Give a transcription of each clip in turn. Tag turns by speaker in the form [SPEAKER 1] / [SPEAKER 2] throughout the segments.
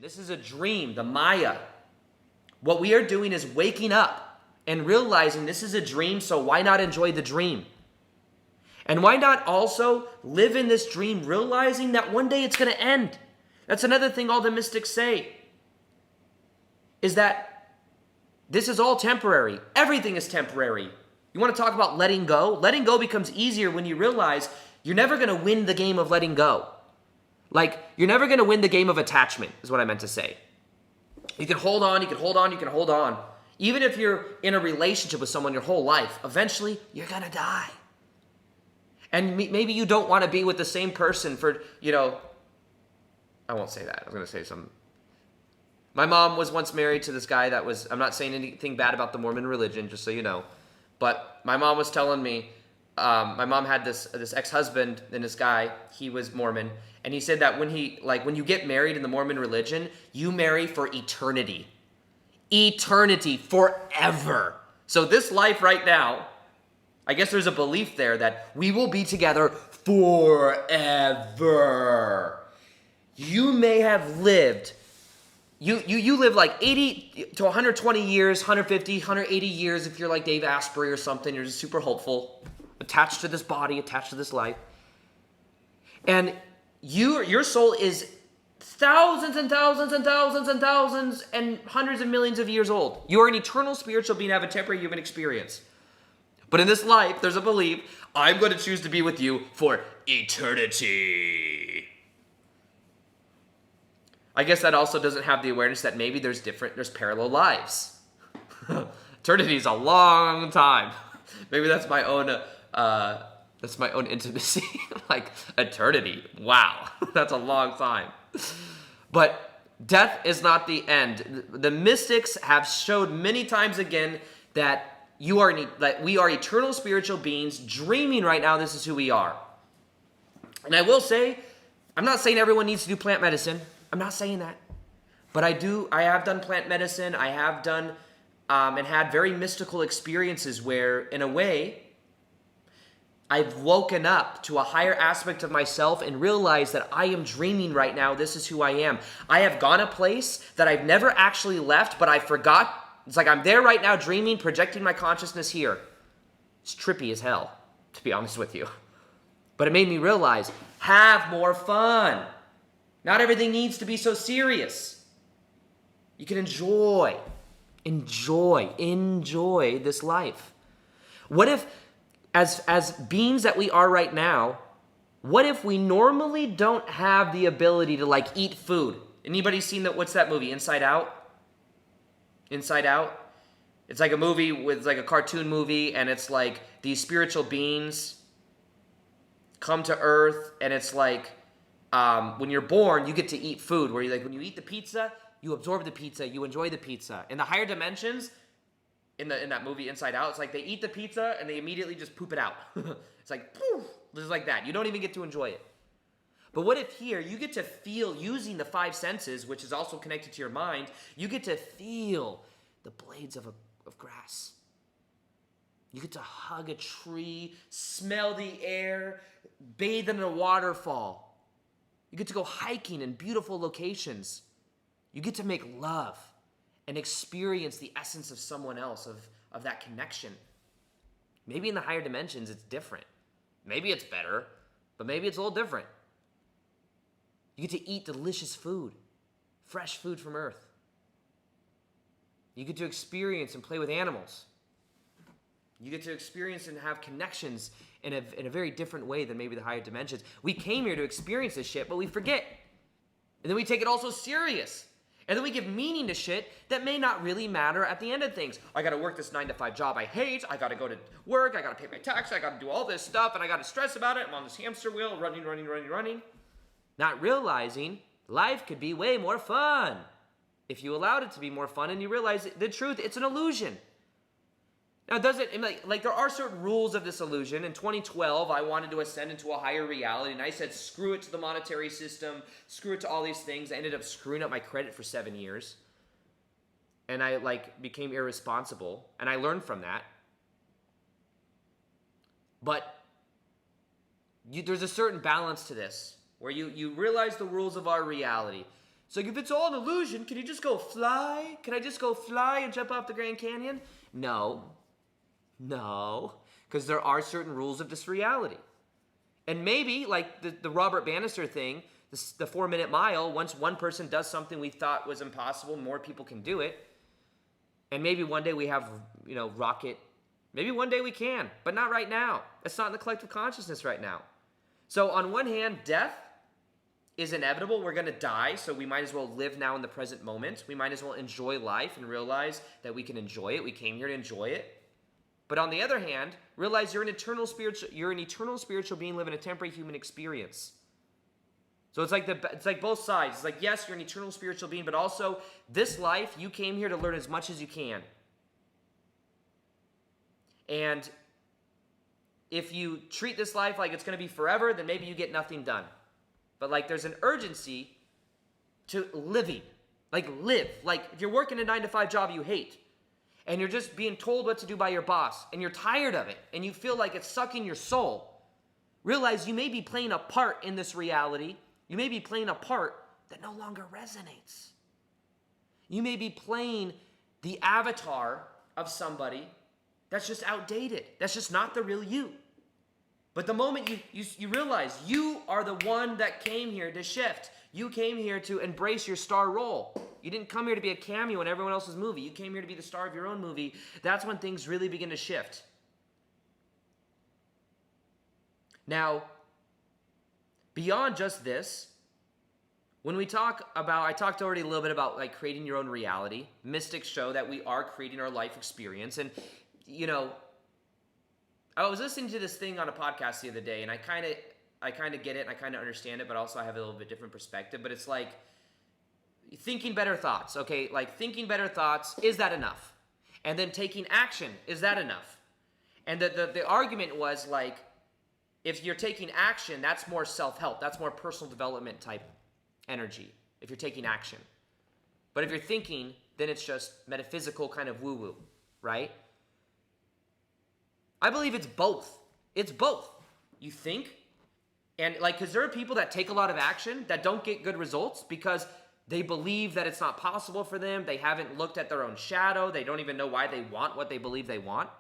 [SPEAKER 1] This is a dream, the Maya. What we are doing is waking up and realizing this is a dream, so why not enjoy the dream? And why not also live in this dream, realizing that one day it's going to end? That's another thing all the mystics say, is that this is all temporary. Everything is temporary. You want to talk about letting go? Letting go becomes easier when you realize you're never going to win the game of letting go. Like, you're never going to win the game of attachment, is what I meant to say. You can hold on, you can hold on, you can hold on. Even if you're in a relationship with someone your whole life, eventually you're going to die. And maybe you don't want to be with the same person for, I won't say that. I was going to say something. My mom was once married to this guy that was, I'm not saying anything bad about the Mormon religion, just so you know. But my mom was telling me, my mom had this ex-husband and this guy, he was Mormon. And he said that when you get married in the Mormon religion, you marry for eternity. Eternity, forever. So this life right now, I guess there's a belief there that we will be together forever. You may have lived, you live like 80 to 120 years, 150, 180 years if you're like Dave Asprey or something, you're just super hopeful, attached to this body, attached to this life. And your soul is thousands and thousands and thousands and thousands and hundreds of millions of years old. You are an eternal spiritual being, have a temporary human experience. But in this life, there's a belief, I'm going to choose to be with you for eternity. I guess that also doesn't have the awareness that maybe there's parallel lives. Eternity is a long time. Maybe that's my own intimacy. Like, eternity. Wow. That's a long time. But death is not the end. The mystics have showed many times again that we are eternal spiritual beings dreaming right now. This is who we are. And I will say, I'm not saying everyone needs to do plant medicine. I'm not saying that. But I have done plant medicine. I have done and had very mystical experiences where, in a way, I've woken up to a higher aspect of myself and realized that I am dreaming right now. This is who I am. I have gone a place that I've never actually left, but I forgot. It's like I'm there right now dreaming, projecting my consciousness here. It's trippy as hell, to be honest with you. But it made me realize, have more fun. Not everything needs to be so serious. You can enjoy this life. What if, as beings that we are right now, what if we normally don't have the ability to eat food? Anybody seen what's that movie, Inside Out? Inside Out? It's like a movie with a cartoon movie, and it's like these spiritual beings come to Earth, and it's like when you're born, you get to eat food, where when you eat the pizza, you absorb the pizza, you enjoy the pizza. In the higher dimensions, in that movie Inside Out, it's like they eat the pizza and they immediately just poop it out. It's like, poof, just like that. You don't even get to enjoy it. But what if here, you get to feel, using the five senses, which is also connected to your mind, you get to feel the blades of grass. You get to hug a tree, smell the air, bathe in a waterfall. You get to go hiking in beautiful locations. You get to make love and experience the essence of someone else, of that connection. Maybe in the higher dimensions, it's different. Maybe it's better, but maybe it's a little different. You get to eat delicious food, fresh food from Earth. You get to experience and play with animals. You get to experience and have connections in a very different way than maybe the higher dimensions. We came here to experience this shit, but we forget. And then we take it all so serious. And then we give meaning to shit that may not really matter at the end of things. I gotta work this 9-to-5 job I hate. I gotta go to work. I gotta pay my taxes. I gotta do all this stuff. And I gotta stress about it. I'm on this hamster wheel, running. Not realizing life could be way more fun. If you allowed it to be more fun and you realize the truth, it's an illusion. Now, does it, there are certain rules of this illusion. In 2012, I wanted to ascend into a higher reality, and I said, screw it to the monetary system, screw it to all these things. I ended up screwing up my credit for 7 years. And I, became irresponsible, and I learned from that. But there's a certain balance to this, where you realize the rules of our reality. So if it's all an illusion, can you just go fly? Can I just go fly and jump off the Grand Canyon? No. Because there are certain rules of this reality. And maybe, like the Robert Bannister thing, the 4-minute mile, once one person does something we thought was impossible, more people can do it. And maybe one day we have, rocket. Maybe one day we can, but not right now. It's not in the collective consciousness right now. So on one hand, death is inevitable. We're going to die, so we might as well live now in the present moment. We might as well enjoy life and realize that we can enjoy it. We came here to enjoy it. But on the other hand, realize you're an eternal spiritual being living a temporary human experience. So it's like both sides. It's like, yes, you're an eternal spiritual being, but also this life, you came here to learn as much as you can. And if you treat this life like it's going to be forever, then maybe you get nothing done. But like there's an urgency to living. Like live. Like if you're working a 9-to-5 job you hate, and you're just being told what to do by your boss, and you're tired of it, and you feel like it's sucking your soul, realize you may be playing a part in this reality. You may be playing a part that no longer resonates. You may be playing the avatar of somebody that's just outdated. That's just not the real you. But the moment you realize you are the one that came here to shift. You came here to embrace your star role. You didn't come here to be a cameo in everyone else's movie. You came here to be the star of your own movie. That's when things really begin to shift. Now, beyond just this, when we talk about, I talked already a little bit about like creating your own reality. Mystics show that we are creating our life experience. And, I was listening to this thing on a podcast the other day, and I kind of get it, and I kind of understand it, but also I have a little bit different perspective. But it's like thinking better thoughts, okay? Like thinking better thoughts, is that enough? And then taking action, is that enough? And the argument was like, if you're taking action, that's more self-help. That's more personal development type energy, if you're taking action. But if you're thinking, then it's just metaphysical kind of woo-woo, right? I believe it's both. It's both. You think, and because there are people that take a lot of action that don't get good results because they believe that it's not possible for them. They haven't looked at their own shadow. They don't even know why they want what they believe they want.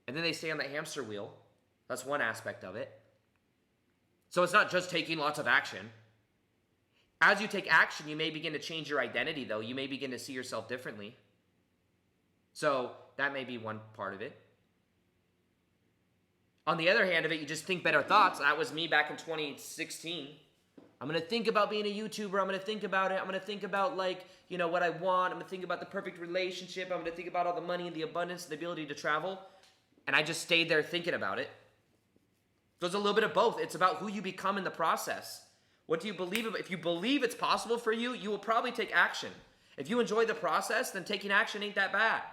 [SPEAKER 1] And then they stay on the hamster wheel. That's one aspect of it. So it's not just taking lots of action. As you take action, you may begin to change your identity, though. You may begin to see yourself differently. So that may be one part of it. On the other hand of it, you just think better thoughts. That was me back in 2016. I'm going to think about being a YouTuber. I'm going to think about it. I'm going to think about what I want. I'm going to think about the perfect relationship. I'm going to think about all the money and the abundance and the ability to travel. And I just stayed there thinking about it. So it's a little bit of both. It's about who you become in the process. What do you believe? If you believe it's possible for you, you will probably take action. If you enjoy the process, then taking action ain't that bad.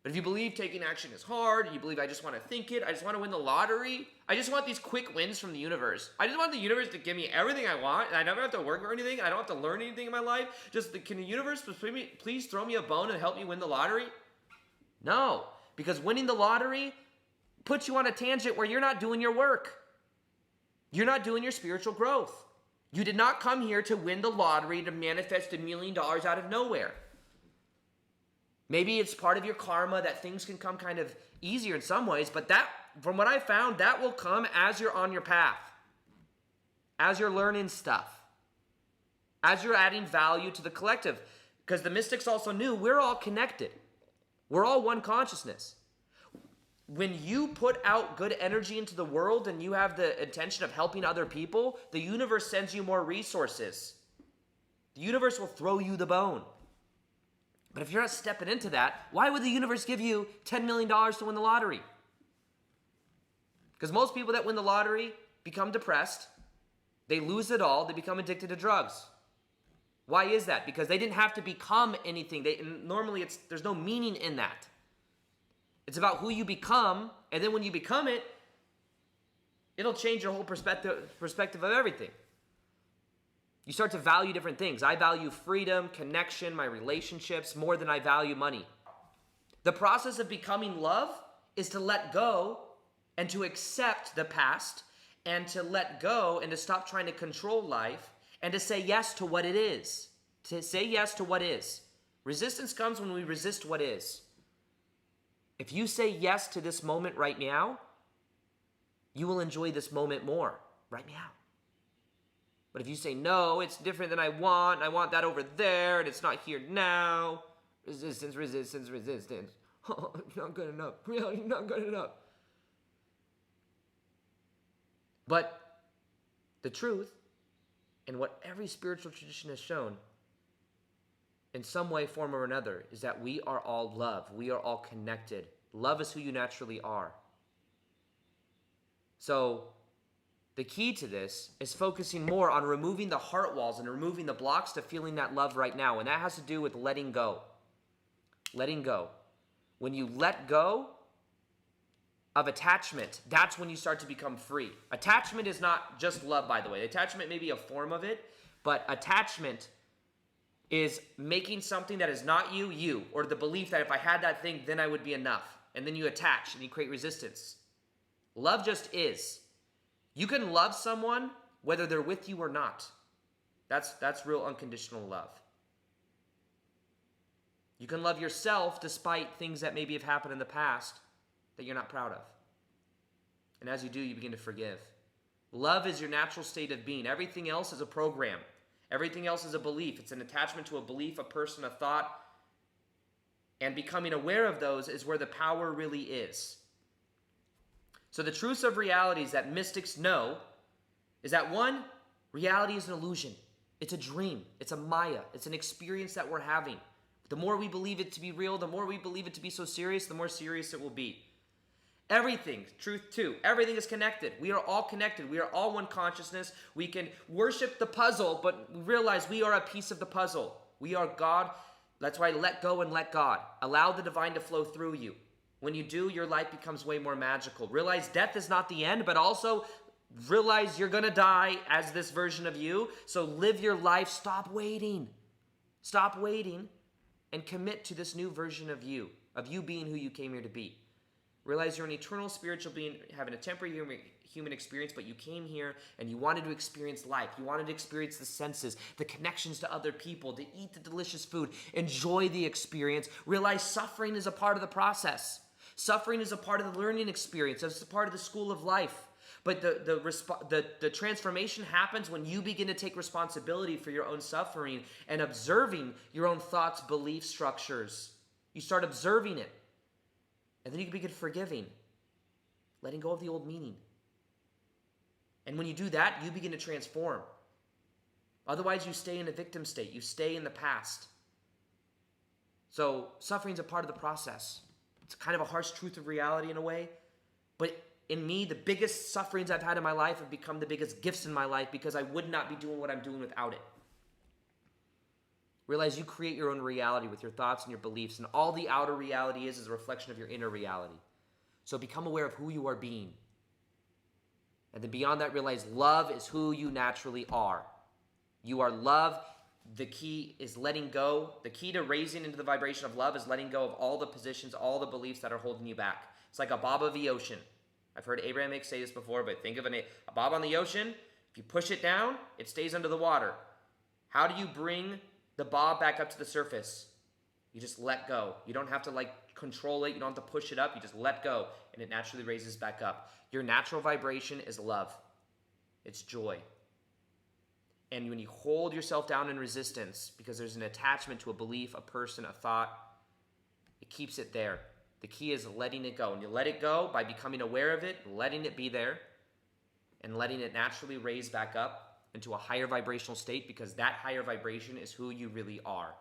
[SPEAKER 1] But if you believe taking action is hard, and you believe I just want to think it, I just want to win the lottery, I just want these quick wins from the universe. I just want the universe to give me everything I want, and I never have to work for anything, I don't have to learn anything in my life. Can the universe please throw me a bone and help me win the lottery? No, because winning the lottery puts you on a tangent where you're not doing your work. You're not doing your spiritual growth. You did not come here to win the lottery to manifest $1 million out of nowhere. Maybe it's part of your karma that things can come kind of easier in some ways, but that, from what I found, that will come as you're on your path, as you're learning stuff, as you're adding value to the collective. Because the mystics also knew we're all connected. We're all one consciousness. When you put out good energy into the world and you have the intention of helping other people, the universe sends you more resources. The universe will throw you the bone. But if you're not stepping into that, why would the universe give you $10 million to win the lottery? Because most people that win the lottery become depressed. They lose it all. They become addicted to drugs. Why is that? Because they didn't have to become anything. Normally, there's no meaning in that. It's about who you become, and then when you become it, it'll change your whole perspective of everything. You start to value different things. I value freedom, connection, my relationships more than I value money. The process of becoming love is to let go and to accept the past and to let go and to stop trying to control life and to say yes to what it is. To say yes to what is. Resistance comes when we resist what is. If you say yes to this moment right now, you will enjoy this moment more right now. But if you say, no, it's different than I want that over there, and it's not here now, resistance, resistance, resistance. Oh, it's not good enough. Really, not good enough. But the truth, and what every spiritual tradition has shown, in some way, form, or another, is that we are all love. We are all connected. Love is who you naturally are. So the key to this is focusing more on removing the heart walls and removing the blocks to feeling that love right now. And that has to do with letting go. Letting go. When you let go of attachment, that's when you start to become free. Attachment is not just love, by the way. Attachment may be a form of it, but attachment is making something that is not you, you, or the belief that if I had that thing, then I would be enough. And then you attach and you create resistance. Love just is. You can love someone whether they're with you or not. That's real unconditional love. You can love yourself despite things that maybe have happened in the past that you're not proud of. And as you do, you begin to forgive. Love is your natural state of being. Everything else is a program. Everything else is a belief. It's an attachment to a belief, a person, a thought. And becoming aware of those is where the power really is. So the truths of realities that mystics know is that one, reality is an illusion. It's a dream. It's a maya. It's an experience that we're having. The more we believe it to be real, the more we believe it to be so serious, the more serious it will be. Everything, truth too, everything is connected. We are all connected. We are all one consciousness. We can worship the puzzle, but realize we are a piece of the puzzle. We are God. That's why let go and let God. Allow the divine to flow through you. When you do, your life becomes way more magical. Realize death is not the end, but also realize you're going to die as this version of you. So live your life. Stop waiting. Stop waiting and commit to this new version of you being who you came here to be. Realize you're an eternal spiritual being having a temporary human experience, but you came here and you wanted to experience life. You wanted to experience the senses, the connections to other people, to eat the delicious food, enjoy the experience. Realize suffering is a part of the process. Suffering is a part of the learning experience. It's a part of the school of life. But the transformation happens when you begin to take responsibility for your own suffering and observing your own thoughts, belief structures. You start observing it. And then you can begin forgiving, letting go of the old meaning. And when you do that, you begin to transform. Otherwise, you stay in a victim state. You stay in the past. So suffering is a part of the process. It's kind of a harsh truth of reality in a way. But in me, the biggest sufferings I've had in my life have become the biggest gifts in my life because I would not be doing what I'm doing without it. Realize you create your own reality with your thoughts and your beliefs, and all the outer reality is a reflection of your inner reality. So become aware of who you are being. And then beyond that, realize love is who you naturally are. You are love. The key is letting go. The key to raising into the vibration of love is letting go of all the positions, all the beliefs that are holding you back. It's like a bob of the ocean. I've heard Abraham Hicks say this before, but think of a bob on the ocean. If you push it down, it stays under the water. How do you bring the bob back up to the surface? You just let go. You don't have to control it. You don't have to push it up. You just let go and it naturally raises back up. Your natural vibration is love. It's joy. And when you hold yourself down in resistance because there's an attachment to a belief, a person, a thought, it keeps it there. The key is letting it go. And you let it go by becoming aware of it, letting it be there, and letting it naturally raise back up into a higher vibrational state because that higher vibration is who you really are.